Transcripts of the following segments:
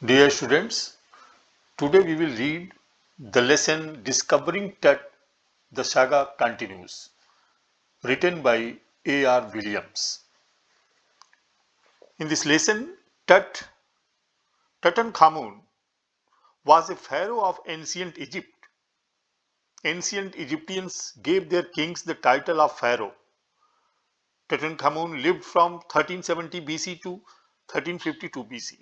Dear students, today we will read the lesson Discovering Tut, the Saga Continues, written by A.R. Williams. In this lesson, Tutankhamun was a pharaoh of ancient Egypt. Ancient Egyptians gave their kings the title of pharaoh. Tutankhamun lived from 1370 BC to 1352 BC.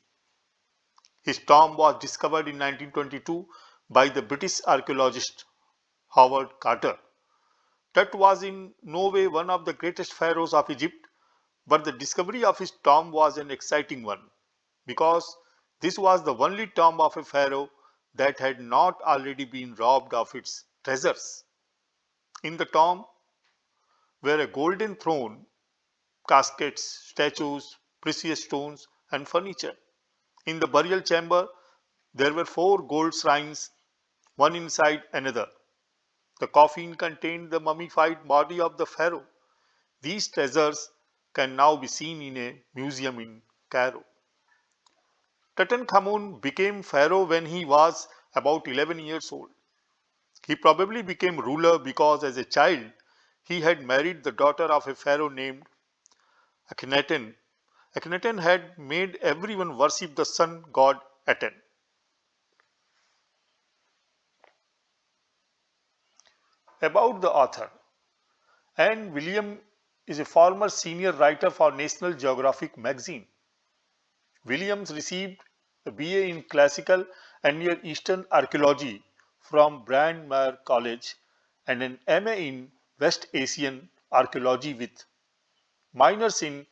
His tomb was discovered in 1922 by the British archaeologist Howard Carter. Tut was in no way one of the greatest pharaohs of Egypt, but the discovery of his tomb was an exciting one because this was the only tomb of a pharaoh that had not already been robbed of its treasures. In the tomb were a golden throne, caskets, statues, precious stones, and furniture. In the burial chamber, there were 4 gold shrines, one inside another. The coffin contained the mummified body of the pharaoh. These treasures can now be seen in a museum in Cairo. Tutankhamun became pharaoh when he was about 11 years old. He probably became ruler because as a child he had married the daughter of a pharaoh named Akhenaten. Akhenaten had made everyone worship the sun god Aten. About the author, Anne William is a former senior writer for National Geographic magazine. Williams received a BA in Classical and Near Eastern Archaeology from Brand Meyer College and an MA in West Asian Archaeology with minors in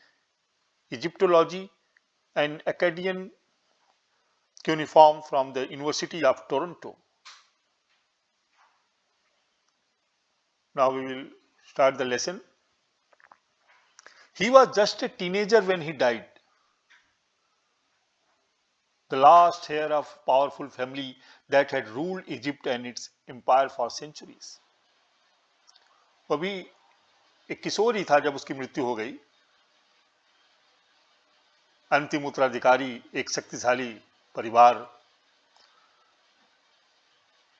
Egyptology and Acadian cuneiform from the University of Toronto. Now we will start the lesson. He was just a teenager when he died. The last heir of powerful family that had ruled Egypt and its empire for centuries. वो अभी एक किशोर ही था जब उसकी मृत्यु हो गई. अंतिम उत्तराधिकारी एक शक्तिशाली परिवार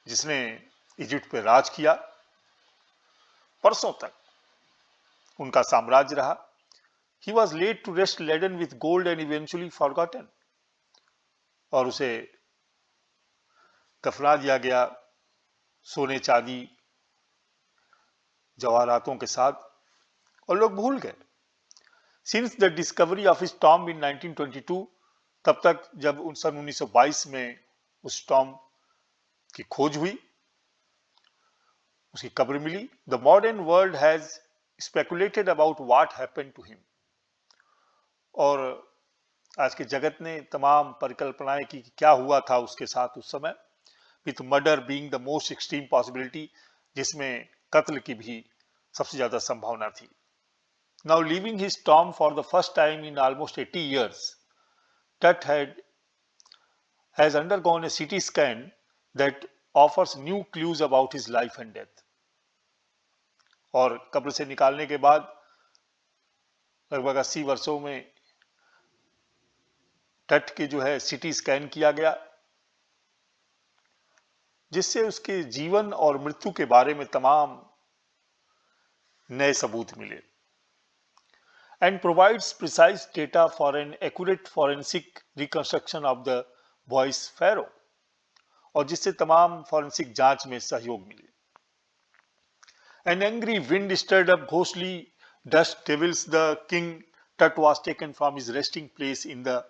जिसने इजिप्ट पे राज किया, परसों तक उनका साम्राज्य रहा. He was laid to rest laden with gold and eventually forgotten. और उसे दफना दिया गया सोने चांदी जवाहरातों के साथ और लोग भूल गए. Since the discovery of his tomb in 1922, तब तक जब सन 1922 में उस टॉम की खोज हुई, उसकी कब्र मिली, the modern world has speculated about what happened to him. और आज के जगत ने तमाम परिकल्पनाएं की कि क्या हुआ था उसके साथ उस समय, with murder being the most extreme possibility, जिसमें कत्ल की भी सबसे ज्यादा संभावना थी. Now leaving his tomb for the first time in almost 80 years, Tut has undergone a CT scan that offers new clues about his life and death. और कब्र से निकालने के बाद लगभग 80 वर्षों में टट के जो है सीटी स्कैन किया गया, जिससे उसके जीवन और मृत्यु के बारे में तमाम नए सबूत मिले. And provides precise data for an accurate forensic reconstruction of the boy's pharaoh, और जिससे तमाम फोरेंसिक जांच में सहयोग मिले. An angry wind stirred up ghostly dust devils the king. Tut was taken from his resting place in the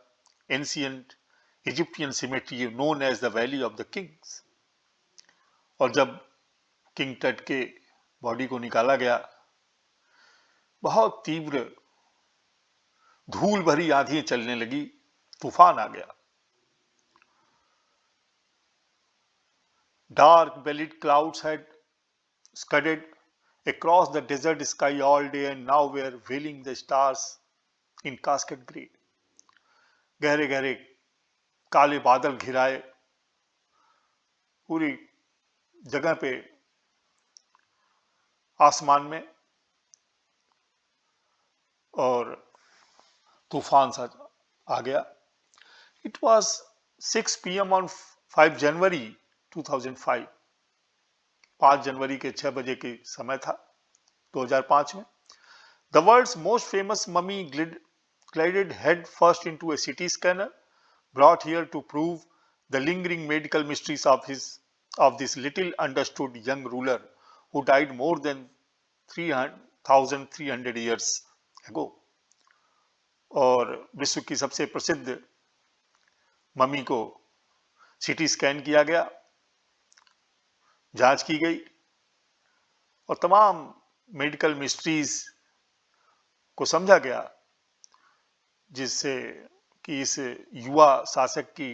ancient Egyptian cemetery known as the Valley of the Kings. और जब king टट के body को निकाला गया, बहुत तीव्र धूल भरी आंधियां चलने लगी, तूफान आ गया. Dark bellied clouds had scudded across the desert sky all day and now were veiling the stars in cascade gray. गहरे गहरे काले बादल घिराए पूरी जगह पे आसमान में, और तूफान सा आ गया. It was 6 p.m. on 5 January 2005, 5 जनवरी के 6 बजे के समय था 2005 में. The world's most famous mummy glided head first into a CT scanner, brought here to prove the lingering medical mysteries of this little understood young ruler who died more than 3,300 years ago. और विश्व की सबसे प्रसिद्ध mummy को CT scan किया गया, जांच की गई और तमाम मेडिकल मिस्ट्रीज को समझा गया, जिससे कि इस युवा शासक की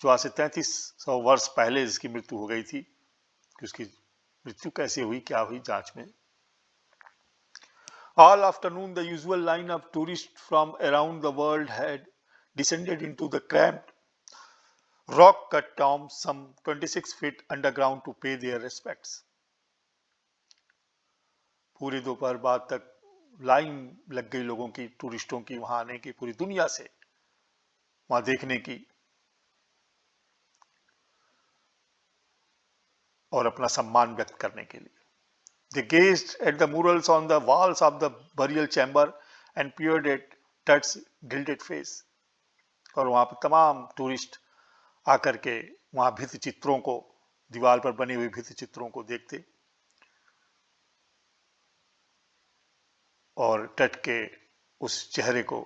जो आज से 3300 वर्ष पहले जिसकी मृत्यु हो गई थी, कि उसकी मृत्यु कैसे हुई, क्या हुई, जांच में. All afternoon, the usual line of tourists from around the world had descended into the cramped, rock-cut tomb some 26 feet underground to pay their respects. पूरी दोपहर बाद तक लाइन लग गई लोगों की, टूरिस्टों की, वहां आने की, पूरी दुनिया से वहां देखने की और अपना सम्मान व्यक्त करने के लिए. They gazed at the murals on the walls of the burial chamber and peered at Tut's gilded face. और वहां पर तमाम टूरिस्ट आकर के वहां भित्ति चित्रों को, दीवार पर बने हुए भित्ति चित्रों को देखते और टट के उस चेहरे को.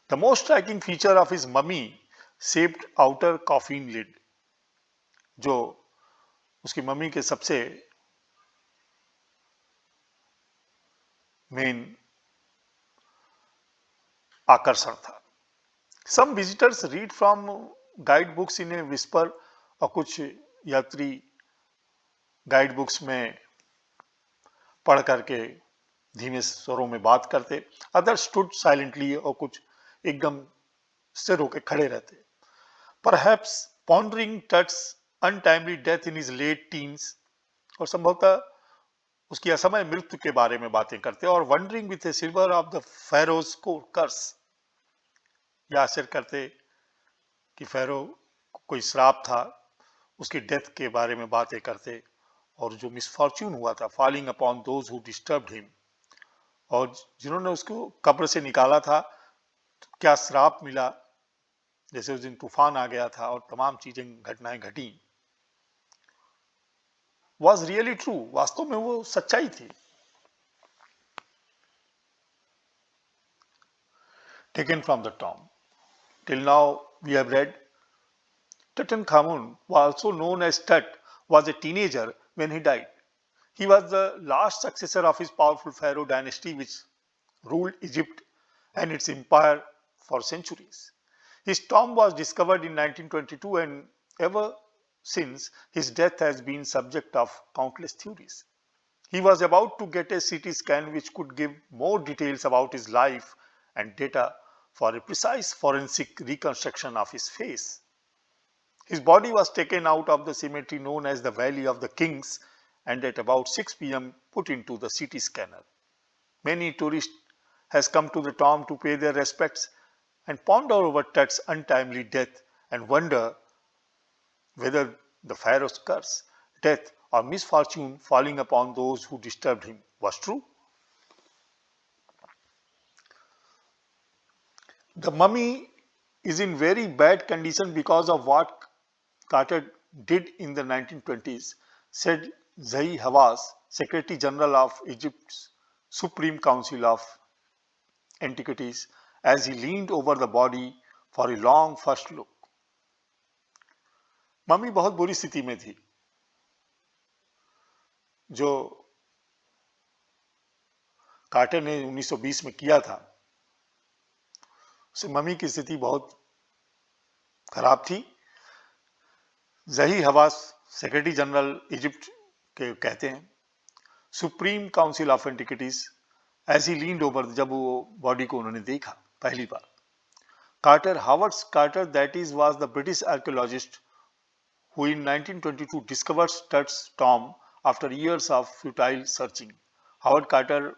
The most striking feature of his mummy shaped outer coffin lid, जो उसकी मम्मी के सबसे मेन आकर्षण था. Some visitors read from guide books in a whisper, और कुछ यात्री गाइड बुक्स में पढ़ करके धीमे स्वरों में बात करते. Others stood silently, और कुछ एकदम स्थिर होकर खड़े रहते. Perhaps pondering Tut's untimely death in his late teens, और संभवतः उसकी असमय मृत्यु के बारे में बातें करते. और wondering with a silver of the pharaoh's curse, या आश्चर्य करते कि फेरो को कोई श्राप था, उसकी डेथ के बारे में बातें करते. और जो मिसफॉर्च्यून हुआ था, falling upon those who disturbed him, और जिन्होंने उसको कब्र से निकाला था, तो क्या श्राप मिला, जैसे उस दिन तूफान आ गया था और तमाम चीजें, घटनाएं घटी. Was really true, वास्तव में वो सच्चाई थी. Taken from the tomb. Till now we have read Tutankhamun, also known as Tut, was a teenager when he died. He was the last successor of his powerful pharaoh dynasty which ruled Egypt and its empire for centuries. His tomb was discovered in 1922, and ever since his death has been subject of countless theories. He was about to get a CT scan which could give more details about his life and data for a precise forensic reconstruction of his face. His body was taken out of the cemetery known as the Valley of the Kings and at about 6 p.m. put into the CT scanner. Many tourists has come to the tomb to pay their respects and ponder over Tut's untimely death and wonder whether the pharaoh's curse, death, or misfortune falling upon those who disturbed him was true. The mummy is in very bad condition because of what Carter did in the 1920s, said Zahi Hawass, Secretary General of Egypt's Supreme Council of Antiquities, as he leaned over the body for a long first look. Mummy बहुत बुरी स्थिति में थी. जो quarter ने 1920 में किया था, उससे मम्मी की स्थिति बहुत खराब थी. जही हवास, सेक्रेटरी जनरल इजिप्ट के कहते हैं, supreme council of antiquities, as he leaned over, जब वो बॉडी को उन्होंने देखा पहली बार. Carter, Howard Carter, that is was the British archaeologist who in 1922 discovered Tut's tomb after years of futile searching. Howard Carter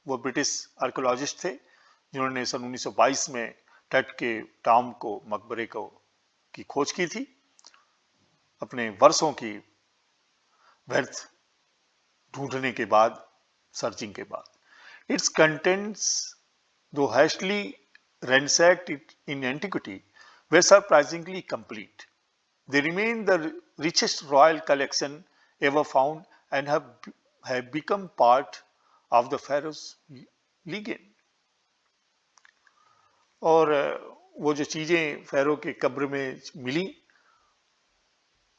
वो ब्रिटिश आर्कियोलॉजिस्ट थे जिन्होंने सन 1922 में टट के टॉम को मकबरे को की खोज की थी अपने वर्षों की व्यर्थ ढूंढने के बाद, सर्चिंग के बाद। It's contents, though hastily ransacked it in antiquity, were surprisingly complete. They remain the richest royal collection ever found and have become part of the Pharaoh's legend. और वो जो चीजें फैरो के कब्र में मिली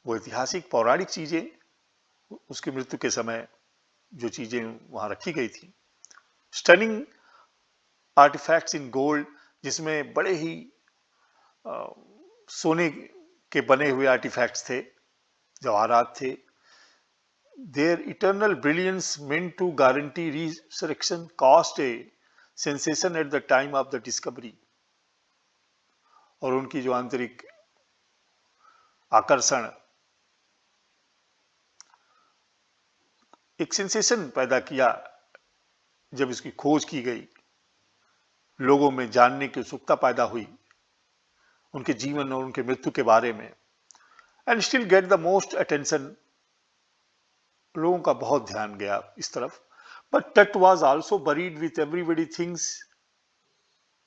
वो ऐतिहासिक पौराणिक चीजें, उसकी मृत्यु के समय जो चीजें वहां रखी गई थी, स्टनिंग आर्टिफैक्ट्स इन गोल्ड, जिसमें बड़े ही सोने के बने हुए आर्टिफैक्ट्स थे, जवाहरात थे। Their eternal brilliance meant to guarantee resurrection caused a sensation at the time of the discovery. और उनकी जो आंतरिक आकर्षण एक सेंसेशन पैदा किया जब इसकी खोज की गई, लोगों में जानने की उत्सुकता पैदा हुई उनके जीवन और उनके मृत्यु के बारे में। And still get the most attention, लोगों का बहुत ध्यान गया इस तरफ। बट टट was also buried with everybody things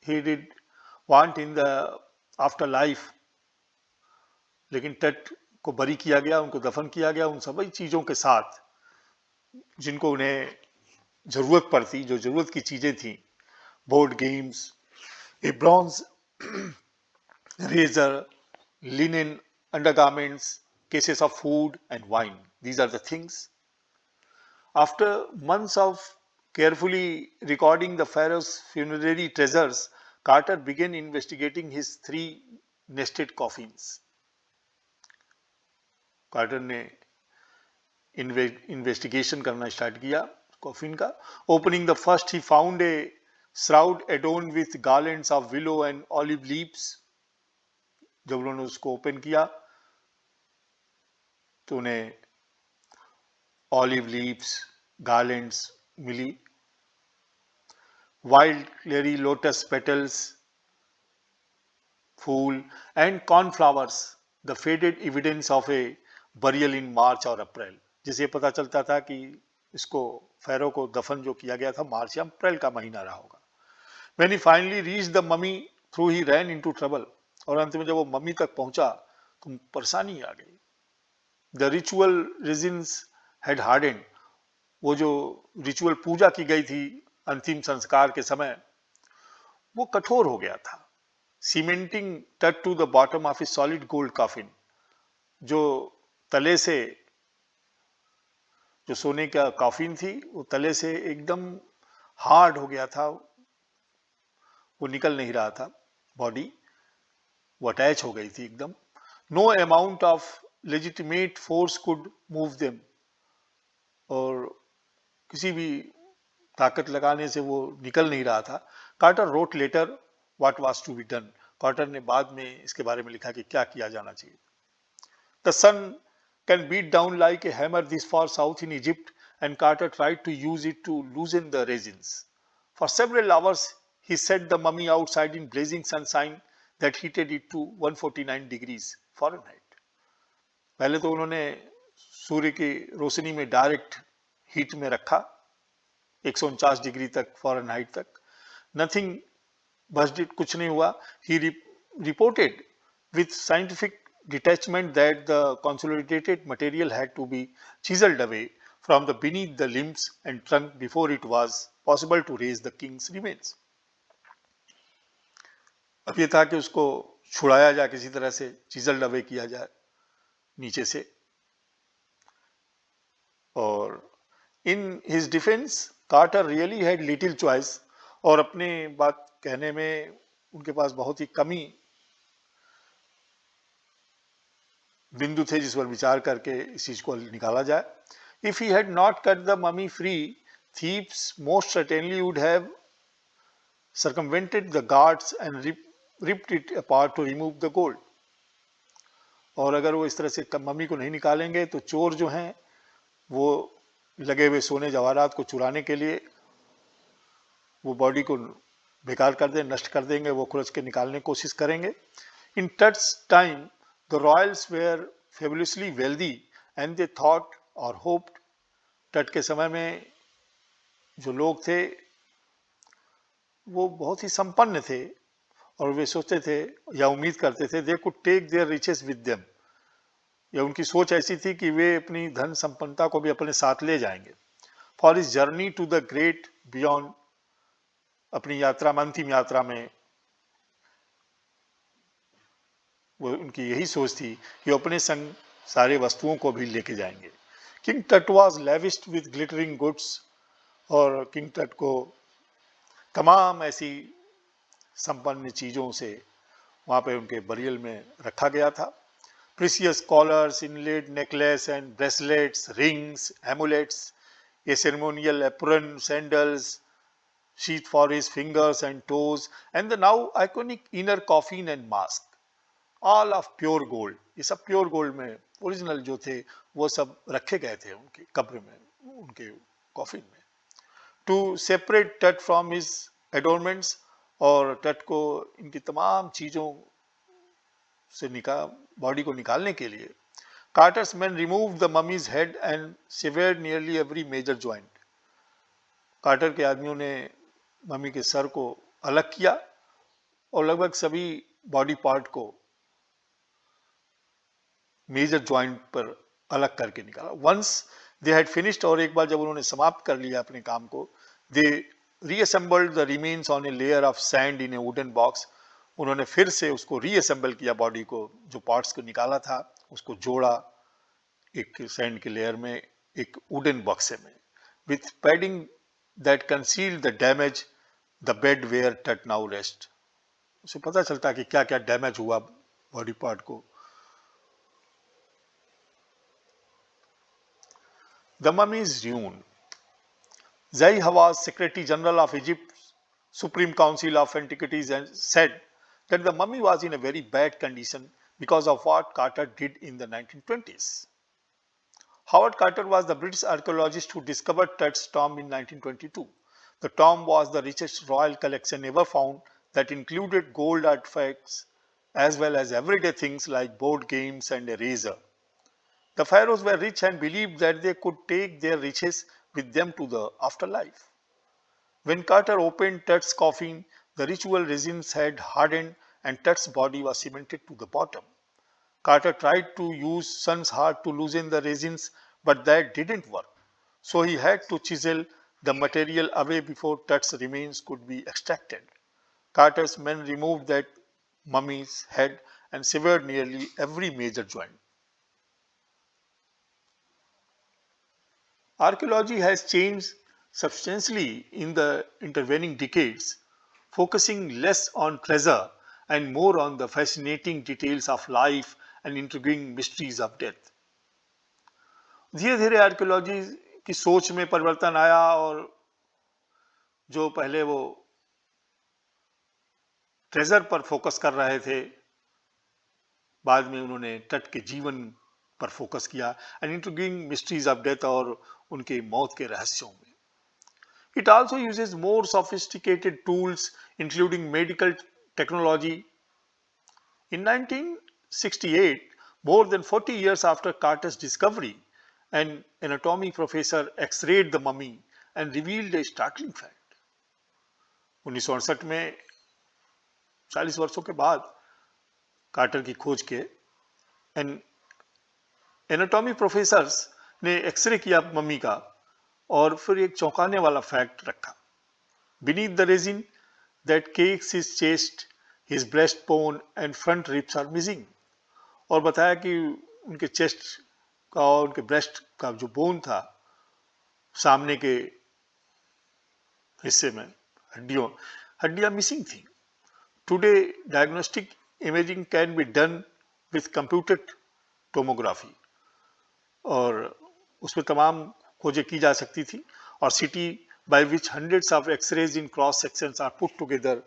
he did want in the after life. लेकिन टट को बरी किया गया, उनको दफन किया गया उन सभी चीजों के साथ जिनको उन्हें जरूरत पड़ती, जो जरूरत की चीजें थी। Board games, a bronze razor, linen undergarments, cases of food and wine. These are the things. After months of carefully recording the pharaoh's funerary treasures, Carter began investigating his 3 nested coffins. Quarter ने investigation करना start किया coffin का। Opening the first he found a shroud adorned with garlands of willow and olive leaves. जब उन्होंने उसको open किया तो उन्हें ऑलिव लीव्स, गार्लैंड्स मिली। वाइल्ड क्लेरी लोटस पेटल्स, फूल and cornflowers, the faded evidence of a burial in March और April. जिसे पता चलता था कि इसको फैरो को दफन जो किया गया था मार्च या अप्रैल का महीना रहा होगा। When he finally reached the mummy, through he ran into trouble. और अंत में जब वो मम्मी तक पहुंचा तो परेशानी आ गई। The ritual resins had hardened. वो जो रिचुअल पूजा की गई थी अंतिम संस्कार के समय, वो कठोर हो गया था। Cementing Tut to the bottom of a solid gold coffin. जो तले से, जो सोने का कॉफिन थी, वो तले से एकदम हार्ड हो गया था, वो निकल नहीं रहा था, बॉडी वो अटैच हो गई थी एकदम। No amount of legitimate force could move them, और किसी भी ताकत लगाने से वो निकल नहीं रहा था। Carter wrote later what was to be done. Carter ने बाद में इसके बारे में लिखा कि क्या किया जाना चाहिए। The sun can beat down like a hammer this far south in Egypt and Carter tried to use it to loosen the resins. For several hours he set the mummy outside in blazing sunshine that heated it to 149 degrees Fahrenheit. पहले तो उन्होंने सूर्य की रोशनी में direct heat में रखा 149 degree तक Fahrenheit तक। Nothing bast it, कुछ नहीं हुआ। He reported with scientific detachment that the consolidated material had to be chiseled away from the beneath the limbs and trunk before it was possible to raise the king's remains. अब ये था कि उसको छुड़ाया जाए, किसी तरह से चिजल्ड अवे किया जाए नीचे से। और in his defence Carter really had little choice, और अपने बात कहने में उनके पास बहुत ही कमी बिंदु थे जिस पर विचार करके इस चीज को निकाला जाए। If he had not cut the mummy free, thieves most certainly would have circumvented the guards and ripped it apart to remove the gold. और अगर वो इस तरह से मम्मी को नहीं निकालेंगे तो चोर जो हैं वो लगे हुए सोने जवाहरात को चुराने के लिए वो बॉडी को बेकार कर दें, नष्ट कर देंगे, वो खुरच के निकालने की कोशिश करेंगे. In Tut's time, the royals were fabulously wealthy and they thought or hoped. तट के समय में जो लोग थे वो बहुत ही संपन्न थे और वे सोचते थे या उम्मीद करते थे they could take their riches with them. या उनकी सोच ऐसी थी कि वे अपनी धन संपन्नता को भी अपने साथ ले जाएंगे. For his journey to the great beyond, अपनी यात्रा में, अंतिम यात्रा में वो उनकी यही सोच थी कि अपने संग सारे वस्तुओं को भी लेके जाएंगे. किंग टट वॉज लेविस्ड विद ग्लिटरिंग गुड्स, और किंग टट को तमाम ऐसी संपन्न चीजों से वहां पे उनके बरियल में रखा गया था. Precious collars, inlaid necklace and bracelets, rings, amulets, a ceremonial apron, sandals, sheath for his fingers and toes, and the now iconic inner coffin and mask, all of pure gold. ये सब pure gold में original जो थे वो सब रखे गए थे उनके कब्र में, उनके कॉफिन में. टू सेपरेट टट फ्रॉम हिज एडोरमेंट्स, और टट को इनकी तमाम चीजों से बॉडी को निकालने के लिए Carter's men removed the mummy's head and severed nearly every major joint. Carter के आदमियों ने मम्मी के सर को अलग किया और लगभग सभी बॉडी पार्ट को मेजर जॉइंट पर अलग करके निकाला. Once they had finished, और एक बार जब उन्होंने समाप्त कर लिया अपने काम को, they reassembled the remains on a layer of sand in a wooden box. उन्होंने फिर से उसको रीअसेंबल किया, बॉडी को, जो पार्ट्स को निकाला था उसको जोड़ा एक सैंड के लेयर में, एक वुडन बॉक्स में, with padding that concealed the damage the bed where Tut now rest. उसे पता चलता कि क्या क्या डैमेज हुआ बॉडी पार्ट को. The mummy's ruin. Zai Hawass, Secretary General of Egypt's Supreme Council of Antiquities, said that the mummy was in a very bad condition because of what Carter did in the 1920s. Howard Carter was the British archaeologist who discovered Tut's tomb in 1922. The tomb was the richest royal collection ever found that included gold artifacts as well as everyday things like board games and a razor. The pharaohs were rich and believed that they could take their riches with them to the afterlife. When Carter opened Tut's coffin, the ritual resins had hardened and Tut's body was cemented to the bottom. Carter tried to use son's heart to loosen the resins, but that didn't work. So he had to chisel the material away before Tut's remains could be extracted. Carter's men removed that mummy's head and severed nearly every major joint. Archaeology has changed substantially in the intervening decades, focusing less on treasure and more on the fascinating details of life and intriguing mysteries of death. धीरे धीरे archaeology की सोच में परिवर्तन आया और जो पहले वो ट्रेजर पर फोकस कर रहे थे, बाद में उन्होंने तट के जीवन पर फोकस किया and intriguing mysteries of death और उनके मौत के रहस्यों में. It also uses more sophisticated tools including medical technology. In 1968, more than 40 years after Carter's discovery, an anatomy professor x-rayed the mummy and revealed a startling fact. 1968 में 40 वर्षों के बाद कार्टर की खोज के एनाटॉमी प्रोफेसर्स ने एक्सरे किया mummy का और फिर एक चौंकाने वाला फैक्ट रखा. Beneath the resin that cakes his chest, his breastbone and front ribs are missing. और बताया कि उनके चेस्ट का और उनके ब्रेस्ट का जो बोन था, सामने के हिस्से में हड्डियां मिसिंग थी. Today diagnostic imaging can be done with computed tomography, और उसमें तमाम खोजें की जा सकती थी. और city by which hundreds of x-rays in cross sections are put together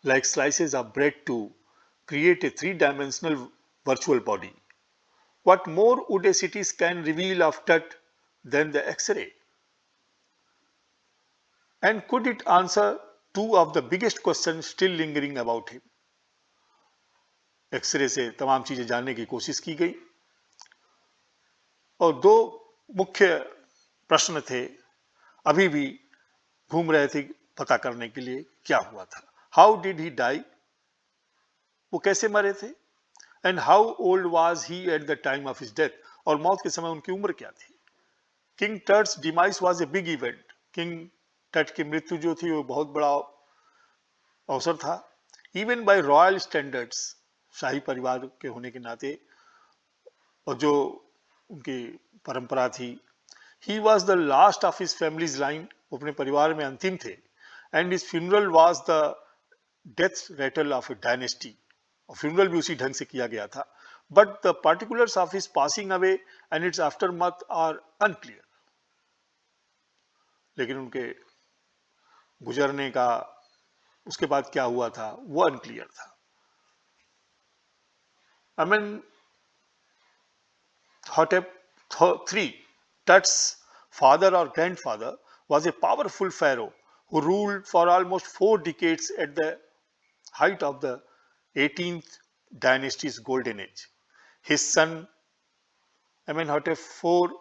like slices of bread to create a three-dimensional virtual body. What more would a CT scan reveal of Tut than the x-ray? And could it answer two of the biggest questions still lingering about him. X ray से तमाम चीजें जानने की कोशिश की गई और दो मुख्य प्रश्न थे अभी भी घूम रहे थे पता करने के लिए क्या हुआ था. हाउ डिड ही डाई, वो कैसे मरे थे, and how old was he at the time of his death, और मौत के समय उनकी उम्र क्या थी. King Tut's demise was a big event. King Tut की मृत्यु जो थी वो बहुत बड़ा अवसर था. इवन बाय रॉयल स्टैंडर्ड्स, शाही परिवार के होने के नाते और जो उनकी परंपरा थी, he was the last of his family's line, वो अपने परिवार में अंतिम थे. And his funeral was the death rattle of a dynasty, और फ्यूनरल भी उसी ढंग से किया गया था. But the particulars of his passing away and its aftermath are unclear. लेकिन उनके गुजरने का उसके बाद क्या हुआ था वो अनक्लियर था. Amenhotep III, Tut's father or grandfather, was a powerful pharaoh who ruled for almost 4 decades at the height of the 18th dynasty's golden age. His son Amenhotep IV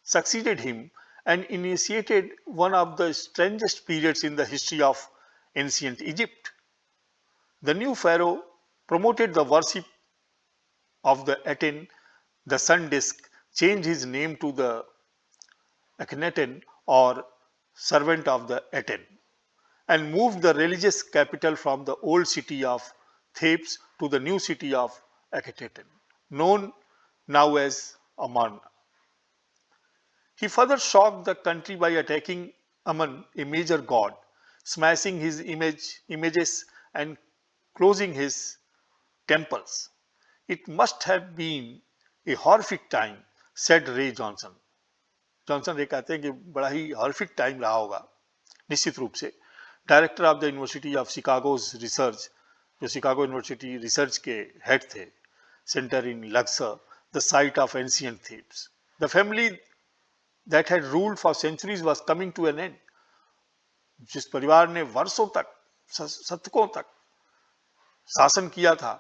succeeded him and initiated one of the strangest periods in the history of ancient Egypt. The new pharaoh promoted the worship of the Aten, the sun disk, changed his name to the Akhenaten or servant of the Aten, and moved the religious capital from the old city of Thebes to the new city of Akhenaten, known now as Amarna. He further shocked the country by attacking Amun, a major god, smashing his images and closing his temples. It must have been a horrific time, said Ray Johnson. Johnson रे कहते हैं कि बड़ा ही horrific time रहा होगा. निश्चित रूप से director of the University of Chicago's research, जो शिकागो यूनिवर्सिटी रिसर्च के हेड थे, centre in Luxor, the site of ancient Thebes. The family that had ruled for centuries was coming to an end. जिस परिवार ने वर्षों तक, शतकों तक शासन किया था,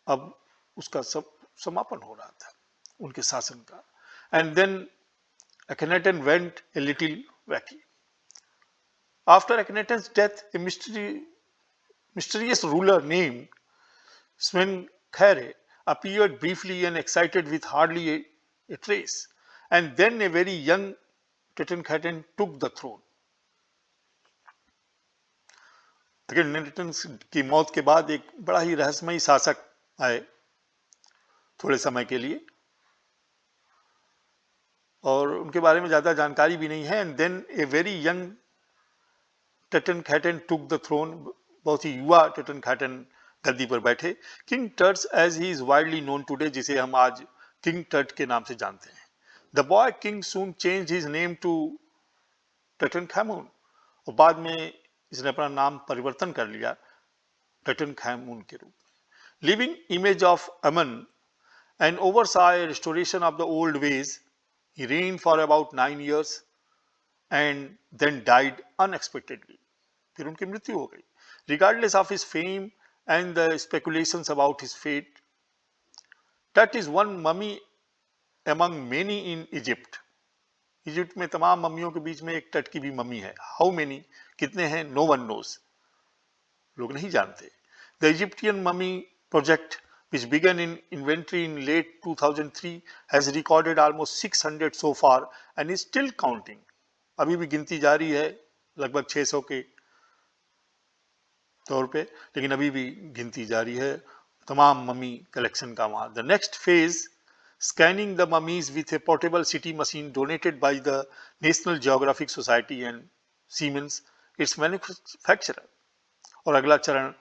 अब उसका सब समापन हो रहा था उनके शासन का. And then Akhenaten went a little wacky. After Akhenaten's death, a mysterious ruler named Smenkhare appeared briefly and excited with hardly a trace. And then a very young Tutankhaten took the throne. Akhenaten की मौत के बाद एक बड़ा ही रहस्यमयी शासक आए थोड़े समय के लिए, और उनके बारे में ज्यादा जानकारी भी नहीं है. And then a very young Tutankhaten took the throne, बहुत ही युवा टटनखैटन गद्दी पर बैठे. King Tut's age he is widely known today, जिसे हम आज किंग टट के नाम से जानते हैं. The boy king soon change his name to Tutankhamun, और बाद में इसने अपना नाम परिवर्तन कर लिया टटनखैमून के रूप में. Living image of Amun and oversaw a restoration of the old ways. He reigned for about 9 years and then died unexpectedly. फिर उनकी मृत्यु हो गई. Regardless of his fame and the speculations about his fate, Tut is one mummy among many in Egypt. Egypt में तमाम मम्मियों के बीच में एक टट की भी मम्मी है. How many, कितने हैं, no one knows, लोग नहीं जानते. The Egyptian mummy project, which began in inventory in late 2003, has recorded almost 600 so far and is still counting. अभी भी गिनती जारी है लगभग 600 के तौर पे, लेकिन अभी भी गिनती जारी है तमाम मम्मी कलेक्शन का वहाँ. The next phase, scanning the mummies with a portable CT machine donated by the National Geographic Society and Siemens, its manufacturer. और अगला चरण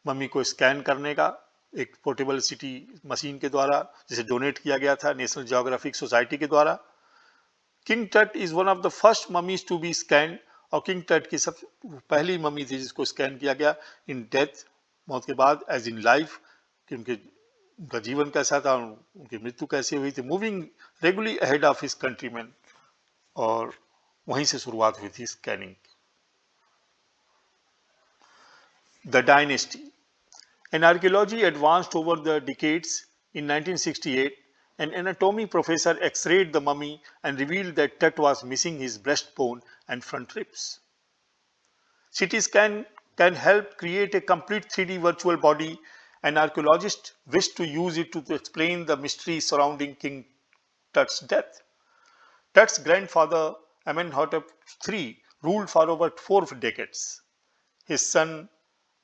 मम्मी को स्कैन करने का एक पोर्टेबल सिटी मशीन के द्वारा, जिसे डोनेट किया गया था नेशनल जियोग्राफिक सोसाइटी के द्वारा. King Tut is one of the first mummies to be scan, और किंग टट की सब पहली मम्मी थी जिसको स्कैन किया गया इन डेथ, मौत के बाद, एज इन लाइफ, कि उनका जीवन कैसा था, उनकी मृत्यु कैसे हुई थी. Moving regularly ahead of his countryman, और वहीं से शुरुआत हुई थी scanning. The dynasty. In archaeology advanced over the decades. In 1968, an anatomy professor x-rayed the mummy and revealed that Tut was missing his breastbone and front ribs. CT scan can help create a complete 3D virtual body, and archaeologists wish to use it to explain the mystery surrounding King Tut's death. Tut's grandfather, Amenhotep III, ruled for over 4 decades. His son,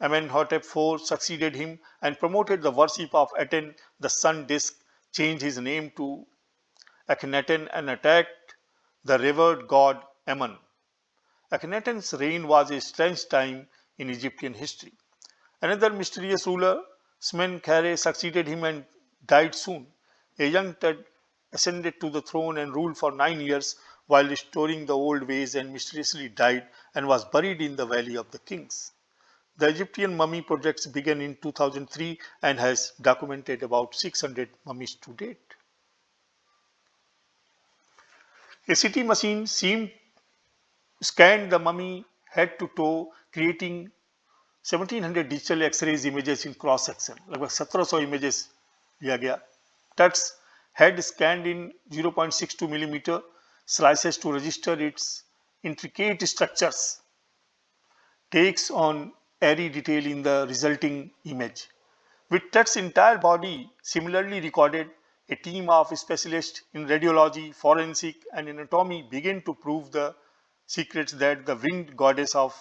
Amenhotep IV, succeeded him and promoted the worship of Aten, the sun disk, changed his name to Akhenaten, and attacked the revered god Amun. Akhenaten's reign was a strange time in Egyptian history. Another mysterious ruler, Smenkhare, succeeded him and died soon. A young Tut ascended to the throne and ruled for 9 years while restoring the old ways, and mysteriously died and was buried in the Valley of the Kings. The Egyptian mummy projects began in 2003 and has documented about 600 mummies to date. A CT machine scanned the mummy head to toe, creating 1700 digital X-rays images in cross section. लगभग 1700 images लिया गया. Tut's head scanned in 0.62 millimeter slices to register its intricate structures. Takes on airy detail in the resulting image. With Tut's entire body similarly recorded, a team of specialists in radiology, forensic, and anatomy began to prove the secrets that the winged goddess of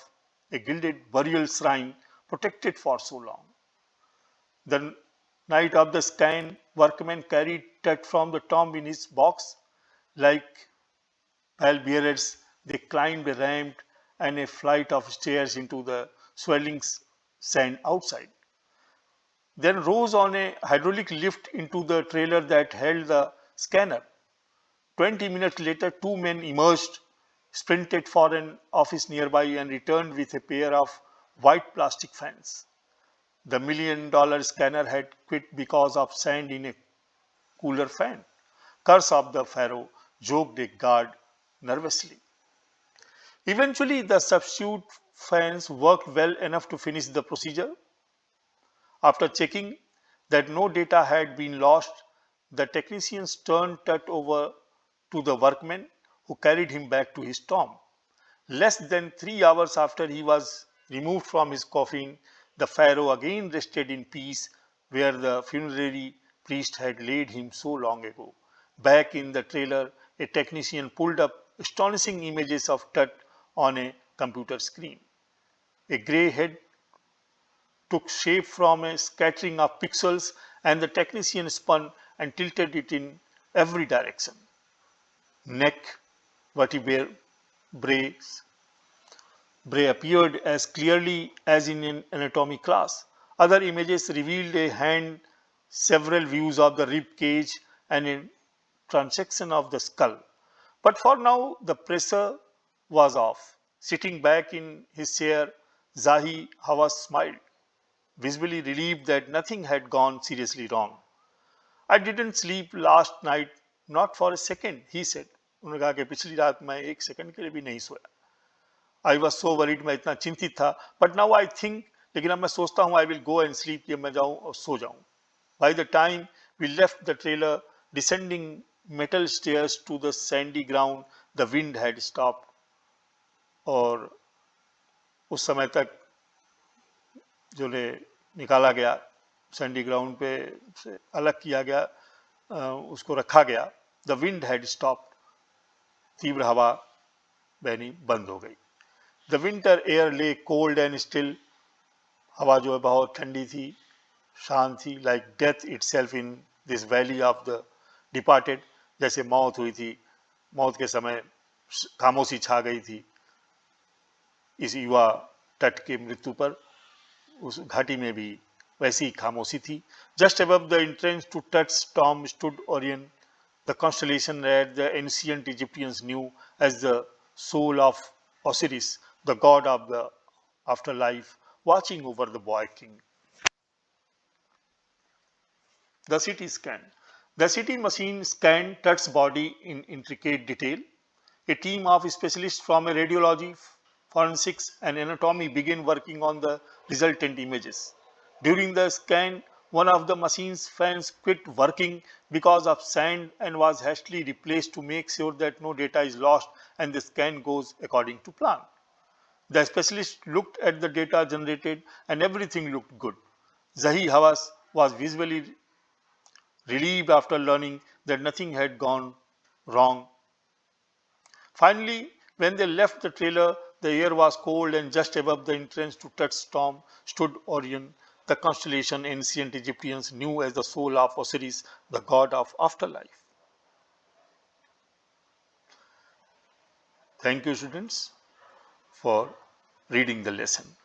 a gilded burial shrine protected for so long. The night of the scan, workmen carried Tut from the tomb in his box. Like pallbearers, they climbed a ramp and a flight of stairs into the swelling sand outside. Then rose on a hydraulic lift into the trailer that held the scanner. 20 minutes later, 2 men emerged, sprinted for an office nearby, and returned with a pair of white plastic fans. The $1 million scanner had quit because of sand in a cooler fan. Curse of the pharaoh, joked a guard nervously. Eventually, the substitute fans worked well enough to finish the procedure. After checking that no data had been lost, the technicians turned Tut over to the workmen, who carried him back to his tomb. Less than 3 hours after he was removed from his coffin, the pharaoh again rested in peace where the funerary priest had laid him so long ago. Back in the trailer, a technician pulled up astonishing images of Tut on a computer screen. A grey head took shape from a scattering of pixels, and the technician spun and tilted it in every direction. Neck, vertebrae appeared as clearly as in an anatomy class. Other images revealed a hand, several views of the rib cage, and a transection of the skull. But for now, the pressure was off. Sitting back in his chair, Zahi Hawass smiled, visibly relieved that nothing had gone seriously wrong. I didn't sleep last night, not for a second, he said. उन्होंने कहा कि पिछली रात मैं 1 second के लिए भी नहीं सोया. I was so worried, मैं इतना चिंतित था. But now I think, लेकिन अब मैं सोचता हूँ I will go and sleep, कि मैं जाऊँ और सो जाऊँ. By the time we left the trailer, descending metal stairs to the sandy ground, the wind had stopped. और उस समय तक जो निकाला गया, सैंडी ग्राउंड पे से अलग किया गया, उसको रखा गया. The wind had stopped. तीव्र हवा बहनी बंद हो गई. द विंटर एयर ले कोल्ड एंड स्टिल. हवा जो है बहुत ठंडी थी, शांत थी. Like death itself in this valley of the departed. जैसे मौत हुई थी, मौत के समय खामोशी छा गई थी इस युवा तट के मृत्यु पर. उस घाटी में भी वैसी खामोशी थी. Just above the entrance to Tut's tomb stood Orion, the constellation that the ancient Egyptians knew as the soul of Osiris, the god of the afterlife, watching over the boy king. The CT scan. The CT machine scanned Tut's body in intricate detail. A team of specialists from radiology, forensics, and anatomy began working on the resultant images. During the scan, one of the machine's fans quit working because of sand and was hastily replaced to make sure that no data is lost and the scan goes according to plan. The specialist looked at the data generated and everything looked good. Zahi Hawass was visually relieved after learning that nothing had gone wrong. Finally, when they left the trailer, the air was cold and just above the entrance to Tutstorm stood Orion, the constellation ancient Egyptians knew as the soul of Osiris, the god of afterlife. Thank you, students, for reading the lesson.